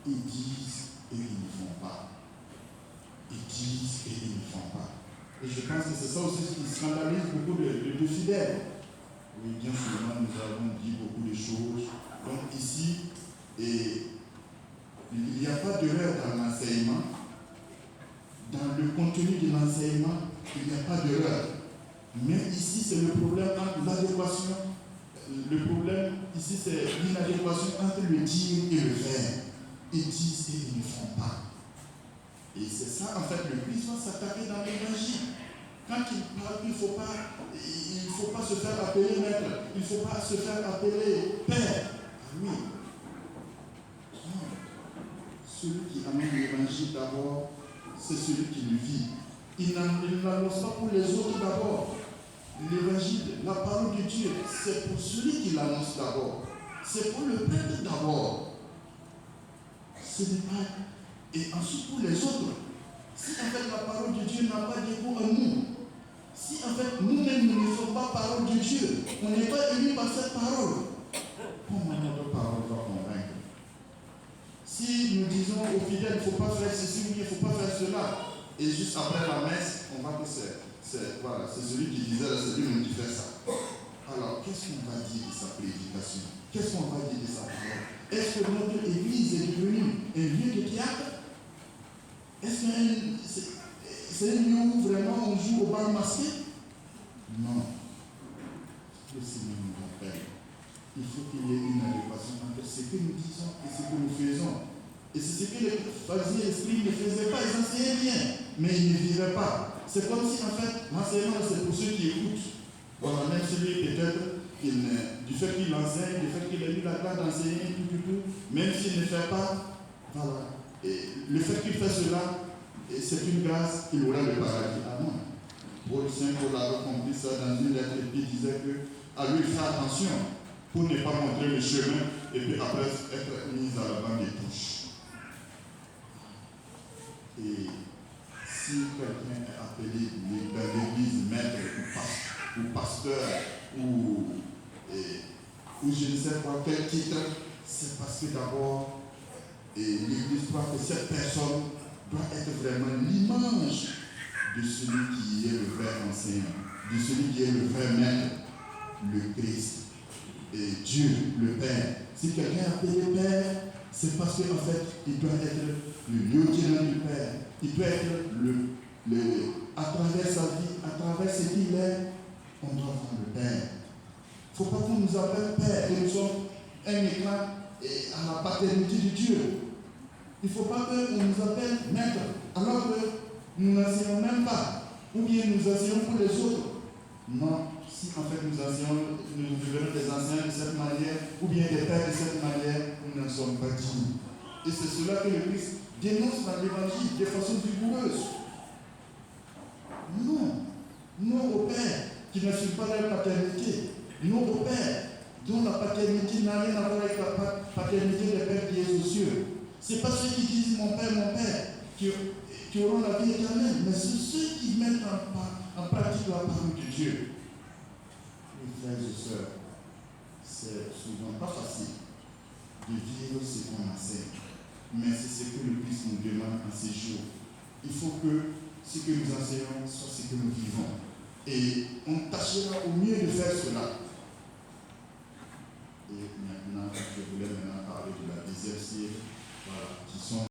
ils disent et ils ne font pas. Ils disent et ils ne font pas. Et je pense que c'est ça aussi qui scandalise beaucoup de fidèles. Oui, bien souvent, nous avons dit beaucoup de choses. Donc ici, il n'y a pas d'erreur dans l'enseignement. Dans le contenu de l'enseignement, il n'y a pas d'erreur. Mais ici, c'est le problème entre l'adéquation. Le problème ici, c'est l'inadéquation entre le dire et le faire. Ils disent et ils ne font pas. Et c'est ça, en fait, le Christ va s'attaquer dans l'évangile. Quand il parle, il ne faut pas se faire appeler maître, il ne faut pas se faire appeler père. Oui. Non. Celui qui amène l'évangile d'abord, c'est celui qui le vit. Il n'annonce pas pour les autres d'abord. L'évangile, la parole de Dieu, c'est pour celui qui l'annonce d'abord. C'est pour le prêtre d'abord. Ce n'est pas. Et ensuite pour les autres. Si en fait la parole de Dieu n'a pas d'écho en nous, si en fait nous-mêmes nous ne sommes pas parole de Dieu, on n'est pas élu par cette parole, comment notre parole va convaincre? Si nous disons aux fidèles, il ne faut pas faire ceci ou il ne faut pas faire cela, et juste après la messe, on va que c'est celui qui disait, c'est lui qui fait ça. Alors, qu'est-ce qu'on va dire de sa prédication? Qu'est-ce qu'on va dire de sa parole? Est-ce que notre église est devenue un lieu de théâtre? Est-ce que c'est un lieu où vraiment on joue au bal masqué? Non. Le Seigneur nous rappelle. Il faut qu'il y ait une adéquation entre ce que nous disons et ce que nous faisons. Et c'est ce que les pharisiens et les scribes ne faisaient pas. Ils enseignaient bien, mais ils ne vivaient pas. C'est comme si, en fait, l'enseignement, c'est pour ceux qui écoutent. Voilà, même celui, peut-être, du fait qu'il enseigne, du fait qu'il a eu la grâce d'enseigner, tout, même s'il ne fait pas, voilà. Et le fait qu'il fait cela, c'est une grâce qu'il aura le paradis. Ah non. Paul Saint Paul avait compris ça dans une lettre qui disait que à lui faire attention pour ne pas montrer le chemin et puis après être mis à la bande des touches. Et si quelqu'un est appelé dans l'église maître ou pasteur ou je ne sais pas quel titre, c'est parce que d'abord l'église croit que cette personne doit être vraiment l'image de celui qui est le vrai enseignant, de celui qui est le vrai maître, le Christ, et Dieu, le Père. Si quelqu'un est appelé Père, c'est parce qu'en fait, il doit être le lieutenant du Père. Il doit être à travers sa vie, à travers ce qu'il est, on doit voir le Père. Il ne faut pas qu'on nous appelle Père et nous sommes un éclat à la paternité de Dieu. Il ne faut pas qu'on nous appelle Maître, alors que nous n'enseignons même pas, ou bien nous enseignons pour les autres. Non, si en fait nous enseignons, nous devenons des enseignants de cette manière, ou bien des pères de cette manière, nous ne sommes pas dignes. Et c'est cela que le Christ dénonce dans l'évangile de façon vigoureuse. Non, non au Père qui n'assume pas leur paternité, non au Père dont la paternité n'a rien à voir avec la paternité des pères qui est aux cieux. Ce n'est pas ceux qui disent mon Père, qui auront la vie éternelle, mais c'est ceux qui mettent en pratique la parole de Dieu. Mes frères et sœurs, c'est souvent pas facile de vivre ce qu'on enseigne, mais c'est ce que le Christ nous demande en ces jours. Il faut que ce que nous enseignons soit ce que nous vivons. Et on tâchera au mieux de faire cela. Et maintenant, je voulais parler de la